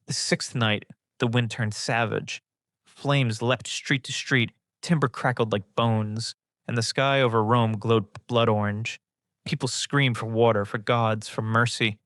The sixth night, the wind turned savage. Flames leapt street to street, timber crackled like bones, and the sky over Rome glowed blood orange. People screamed for water, for gods, for mercy.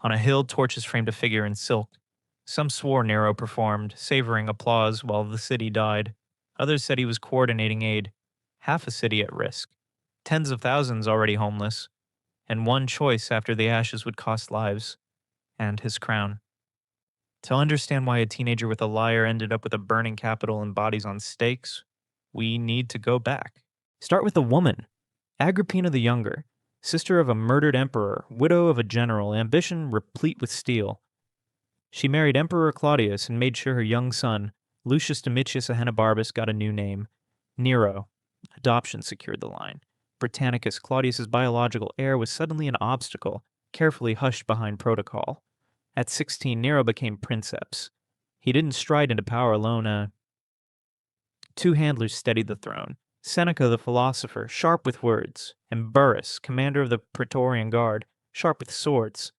On a hill, torches framed a figure in silk. Some swore Nero performed, savoring applause while the city died. Others said he was coordinating aid. Half a city at risk. Tens of thousands already homeless. And one choice after the ashes would cost lives. And his crown. To understand why a teenager with a lyre ended up with a burning capital and bodies on stakes, we need to go back. Start with a woman, Agrippina the Younger, sister of a murdered emperor, widow of a general, ambition replete with steel. She married Emperor Claudius and made sure her young son, Lucius Domitius Ahenobarbus, got a new name, Nero. Adoption secured the line. Britannicus, Claudius's biological heir, was suddenly an obstacle, carefully hushed behind protocol. At 16, Nero became princeps. He didn't stride into power alone. Two handlers steadied the throne. Seneca the philosopher, sharp with words, and Burrus, commander of the Praetorian Guard, sharp with swords.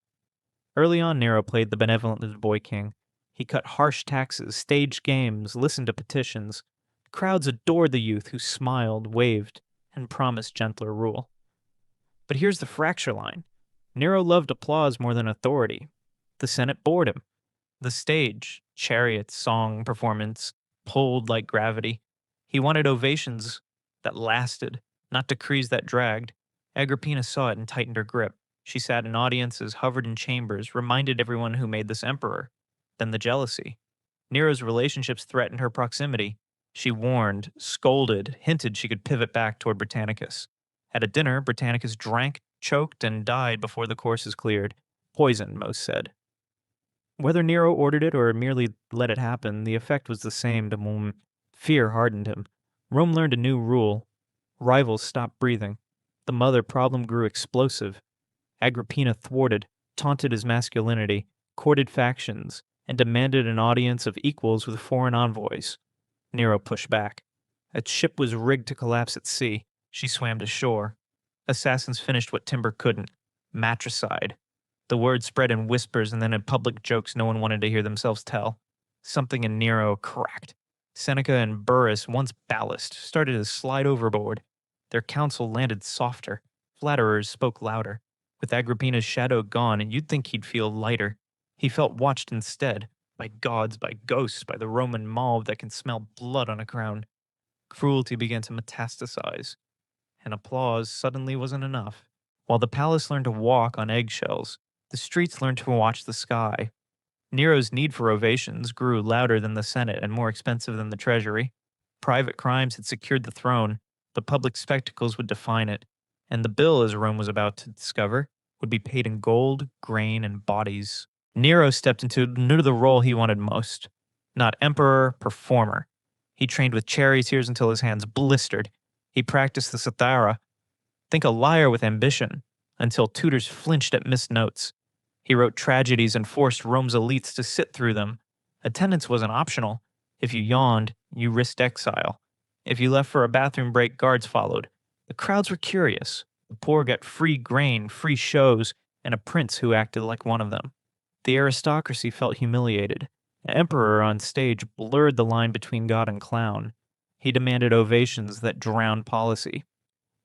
Early on, Nero played the benevolent little boy king. He cut harsh taxes, staged games, listened to petitions. Crowds adored the youth who smiled, waved, and promised gentler rule. But here's the fracture line. Nero loved applause more than authority. The Senate bored him. The stage, chariots, song, performance, pulled like gravity. He wanted ovations that lasted, not decrees that dragged. Agrippina saw it and tightened her grip. She sat in audiences, hovered in chambers, reminded everyone who made this emperor. Then the jealousy. Nero's relationships threatened her proximity. She warned, scolded, hinted she could pivot back toward Britannicus. At a dinner, Britannicus drank, choked, and died before the courses cleared. Poison, most said. Whether Nero ordered it or merely let it happen, the effect was the same to whom fear hardened him. Rome learned a new rule. Rivals stopped breathing. The mother problem grew explosive. Agrippina thwarted, taunted his masculinity, courted factions, and demanded an audience of equals with foreign envoys. Nero pushed back. A ship was rigged to collapse at sea. She swam to shore. Assassins finished what timber couldn't. Matricide. The word spread in whispers and then in public jokes no one wanted to hear themselves tell. Something in Nero cracked. Seneca and Burrus, once ballast, started to slide overboard. Their counsel landed softer. Flatterers spoke louder. With Agrippina's shadow gone, and you'd think he'd feel lighter. He felt watched instead. By gods, by ghosts, by the Roman mob that can smell blood on a crown. Cruelty began to metastasize. And applause suddenly wasn't enough. While the palace learned to walk on eggshells, the streets learned to watch the sky. Nero's need for ovations grew louder than the Senate and more expensive than the treasury. Private crimes had secured the throne, but public spectacles would define it. And the bill, as Rome was about to discover, would be paid in gold, grain, and bodies. Nero stepped into the role he wanted most. Not emperor, performer. He trained with charioteers until his hands blistered. He practiced the cithara. Think a lyre with ambition, until tutors flinched at missed notes. He wrote tragedies and forced Rome's elites to sit through them. Attendance wasn't optional. If you yawned, you risked exile. If you left for a bathroom break, guards followed. The crowds were curious. The poor got free grain, free shows, and a prince who acted like one of them. The aristocracy felt humiliated. An emperor on stage blurred the line between god and clown. He demanded ovations that drowned policy.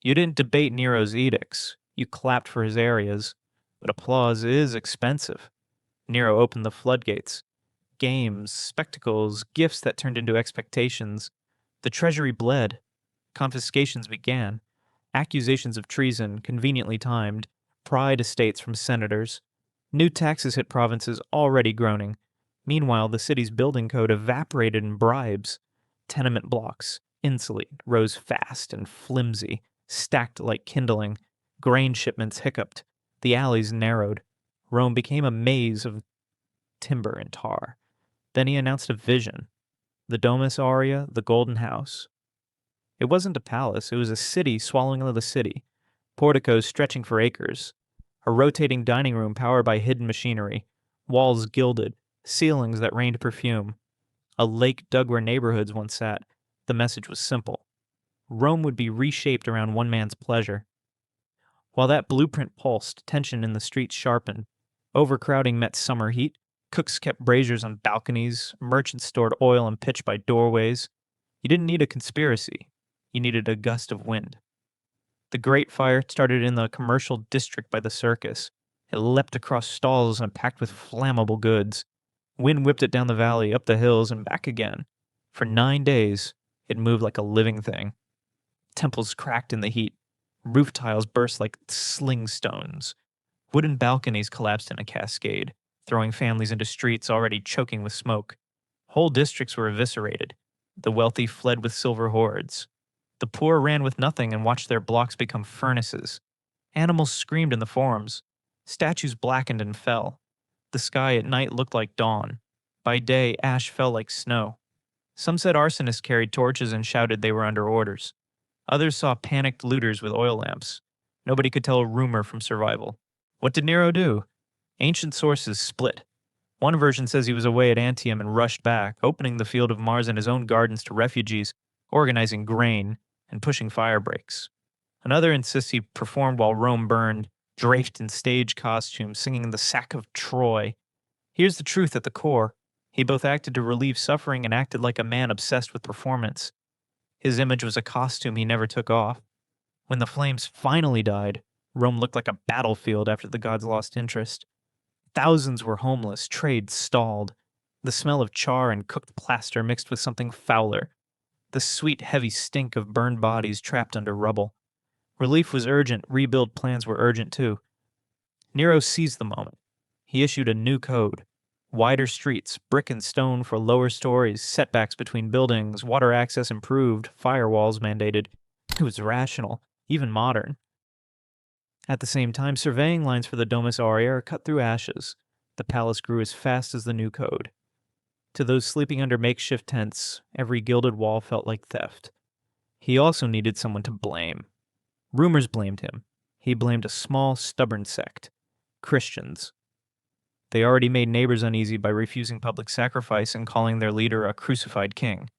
You didn't debate Nero's edicts. You clapped for his areas. But applause is expensive. Nero opened the floodgates. Games, spectacles, gifts that turned into expectations. The treasury bled. Confiscations began. Accusations of treason, conveniently timed, pried estates from senators. New taxes hit provinces already groaning. Meanwhile, the city's building code evaporated in bribes. Tenement blocks, insulate, rose fast and flimsy, stacked like kindling. Grain shipments hiccuped. The alleys narrowed. Rome became a maze of timber and tar. Then he announced a vision. The Domus Aurea, the Golden House. It wasn't a palace, it was a city swallowing another city. Porticos stretching for acres. A rotating dining room powered by hidden machinery. Walls gilded. Ceilings that rained perfume. A lake dug where neighborhoods once sat. The message was simple. Rome would be reshaped around one man's pleasure. While that blueprint pulsed, tension in the streets sharpened. Overcrowding met summer heat. Cooks kept braziers on balconies, merchants stored oil and pitch by doorways. You didn't need a conspiracy. You needed a gust of wind. The Great Fire started in the commercial district by the circus. It leapt across stalls and packed with flammable goods. Wind whipped it down the valley, up the hills, and back again. For 9 days, it moved like a living thing. Temples cracked in the heat. Roof tiles burst like sling stones. Wooden balconies collapsed in a cascade, throwing families into streets already choking with smoke. Whole districts were eviscerated. The wealthy fled with silver hoards. The poor ran with nothing and watched their blocks become furnaces. Animals screamed in the forums. Statues blackened and fell. The sky at night looked like dawn. By day, ash fell like snow. Some said arsonists carried torches and shouted they were under orders. Others saw panicked looters with oil lamps. Nobody could tell a rumor from survival. What did Nero do? Ancient sources split. One version says he was away at Antium and rushed back, opening the field of Mars and his own gardens to refugees, organizing grain, and pushing fire breaks. Another insists he performed while Rome burned, draped in stage costumes, singing the Sack of Troy. Here's the truth at the core. He both acted to relieve suffering and acted like a man obsessed with performance. His image was a costume he never took off. When the flames finally died, Rome looked like a battlefield after the gods lost interest. Thousands were homeless, trade stalled. The smell of char and cooked plaster mixed with something fouler. The sweet, heavy stink of burned bodies trapped under rubble. Relief was urgent, rebuild plans were urgent too. Nero seized the moment. He issued a new code. Wider streets, brick and stone for lower stories, setbacks between buildings, water access improved, firewalls mandated. It was rational, even modern. At the same time, surveying lines for the Domus Aurea are cut through ashes. The palace grew as fast as the new code. To those sleeping under makeshift tents, every gilded wall felt like theft. He also needed someone to blame. Rumors blamed him. He blamed a small, stubborn sect. Christians. They already made neighbors uneasy by refusing public sacrifice and calling their leader a crucified king.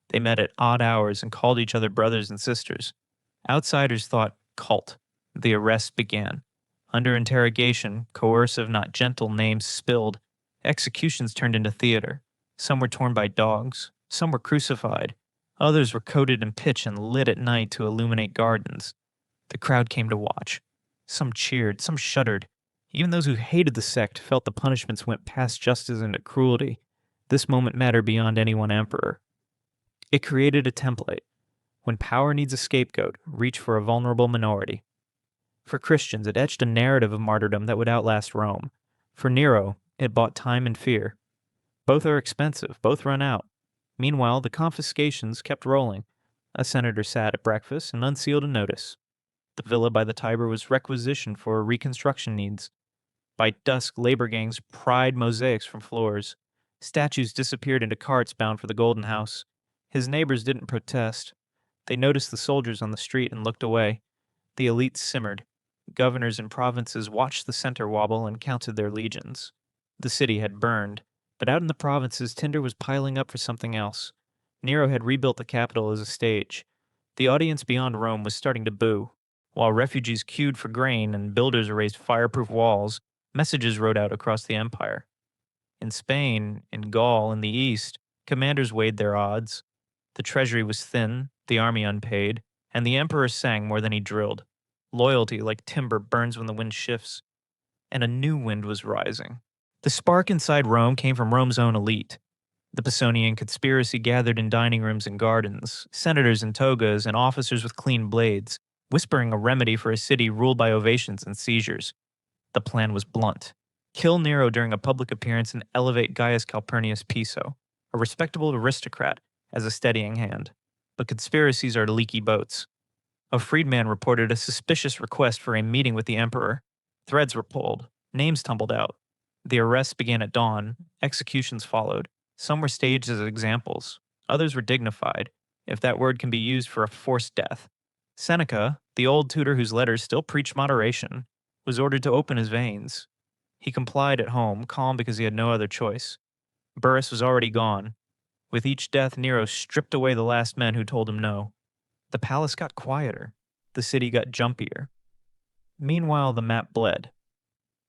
They met at odd hours and called each other brothers and sisters. Outsiders thought cult. The arrests began. Under interrogation, coercive, not gentle names spilled. Executions turned into theater. Some were torn by dogs. Some were crucified. Others were coated in pitch and lit at night to illuminate gardens. The crowd came to watch. Some cheered, some shuddered. Even those who hated the sect felt the punishments went past justice into cruelty. This moment mattered beyond any one emperor. It created a template. When power needs a scapegoat, reach for a vulnerable minority. For Christians, it etched a narrative of martyrdom that would outlast Rome. For Nero, it bought time and fear. Both are expensive, both run out. Meanwhile, the confiscations kept rolling. A senator sat at breakfast and unsealed a notice. The villa by the Tiber was requisitioned for reconstruction needs. By dusk, labor gangs pried mosaics from floors. Statues disappeared into carts bound for the Golden House. His neighbors didn't protest. They noticed the soldiers on the street and looked away. The elites simmered. Governors in provinces watched the center wobble and counted their legions. The city had burned, but out in the provinces, tinder was piling up for something else. Nero had rebuilt the capital as a stage. The audience beyond Rome was starting to boo. While refugees queued for grain and builders raised fireproof walls, messages rode out across the empire. In Spain, in Gaul, in the east, commanders weighed their odds. The treasury was thin, the army unpaid, and the emperor sang more than he drilled. Loyalty, like timber, burns when the wind shifts. And a new wind was rising. The spark inside Rome came from Rome's own elite. The Pisonian conspiracy gathered in dining rooms and gardens, senators in togas and officers with clean blades, whispering a remedy for a city ruled by ovations and seizures. The plan was blunt. Kill Nero during a public appearance and elevate Gaius Calpurnius Piso, a respectable aristocrat, as a steadying hand. But conspiracies are leaky boats. A freedman reported a suspicious request for a meeting with the emperor. Threads were pulled. Names tumbled out. The arrests began at dawn. Executions followed. Some were staged as examples. Others were dignified, if that word can be used for a forced death. Seneca, the old tutor whose letters still preached moderation, was ordered to open his veins. He complied at home, calm because he had no other choice. Burrus was already gone. With each death, Nero stripped away the last men who told him no. The palace got quieter. The city got jumpier. Meanwhile, the map bled.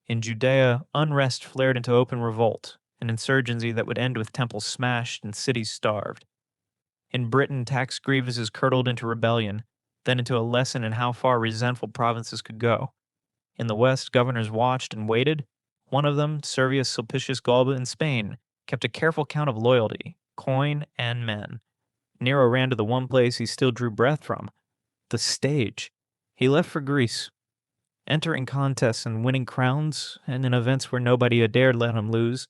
In Judea, unrest flared into open revolt, an insurgency that would end with temples smashed and cities starved. In Britain, tax grievances curdled into rebellion, then into a lesson in how far resentful provinces could go. In the West, governors watched and waited. One of them, Servius Sulpicius Galba in Spain, kept a careful count of loyalty, coin, and men. Nero ran to the one place he still drew breath from, the stage. He left for Greece, entering contests and winning crowns, and in events where nobody had dared let him lose.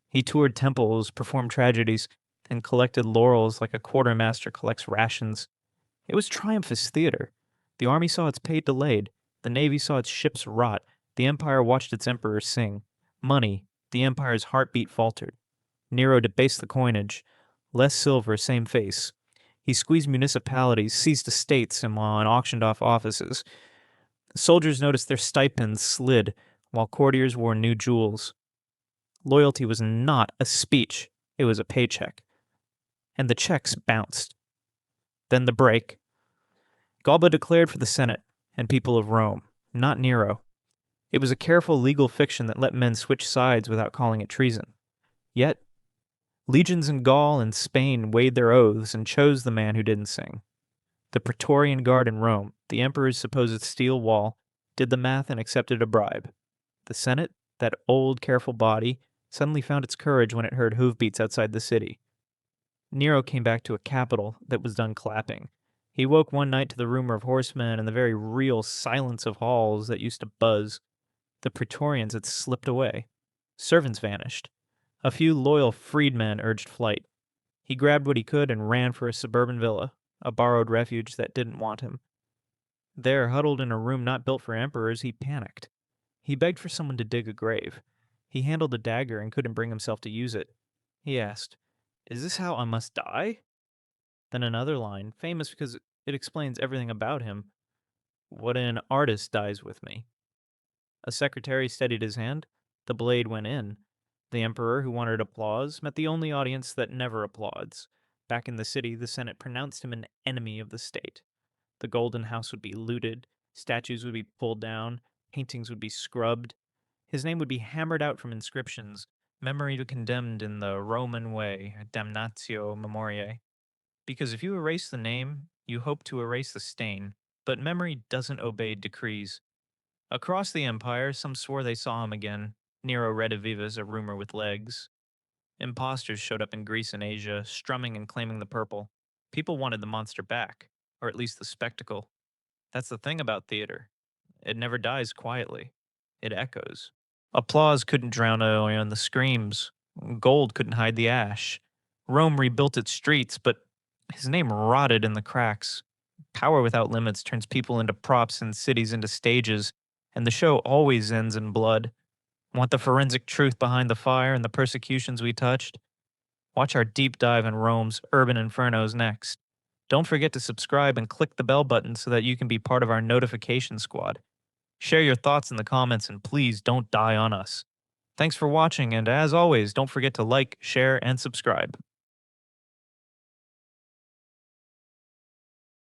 He toured temples, performed tragedies, and collected laurels like a quartermaster collects rations. It was triumphist theater. The army saw its pay delayed. The navy saw its ships rot. The empire watched its emperor sing. Money, the empire's heartbeat faltered. Nero debased the coinage. Less silver, same face. He squeezed municipalities, seized estates, and auctioned off offices. Soldiers noticed their stipends slid, while courtiers wore new jewels. Loyalty was not a speech, it was a paycheck. And the checks bounced. Then the break. Galba declared for the Senate and people of Rome, not Nero. It was a careful legal fiction that let men switch sides without calling it treason. Yet, legions in Gaul and Spain weighed their oaths and chose the man who didn't sing. The Praetorian Guard in Rome, the emperor's supposed steel wall, did the math and accepted a bribe. The Senate, that old, careful body, suddenly found its courage when it heard hoofbeats outside the city. Nero came back to a capital that was done clapping. He woke one night to the rumor of horsemen and the very real silence of halls that used to buzz. The Praetorians had slipped away. Servants vanished. A few loyal freedmen urged flight. He grabbed what he could and ran for a suburban villa, a borrowed refuge that didn't want him. There, huddled in a room not built for emperors, he panicked. He begged for someone to dig a grave. He handled a dagger and couldn't bring himself to use it. He asked, "Is this how I must die?" Then another line, famous because it explains everything about him. "What an artist dies with me." A secretary steadied his hand. The blade went in. The emperor, who wanted applause, met the only audience that never applauds. Back in the city, the Senate pronounced him an enemy of the state. The Golden House would be looted, statues would be pulled down, paintings would be scrubbed. His name would be hammered out from inscriptions, memory condemned in the Roman way, damnatio memoriae. Because if you erase the name, you hope to erase the stain, but memory doesn't obey decrees. Across the empire, some swore they saw him again. Nero redivivus, a rumor with legs. Impostors showed up in Greece and Asia, strumming and claiming the purple. People wanted the monster back, or at least the spectacle. That's the thing about theater. It never dies quietly. It echoes. Applause couldn't drown out the screams. Gold couldn't hide the ash. Rome rebuilt its streets, but his name rotted in the cracks. Power without limits turns people into props and cities into stages, and the show always ends in blood. Want the forensic truth behind the fire and the persecutions we touched? Watch our deep dive in Rome's urban infernos next. Don't forget to subscribe and click the bell button so that you can be part of our notification squad. Share your thoughts in the comments and please don't die on us. Thanks for watching, and as always, don't forget to like, share, and subscribe.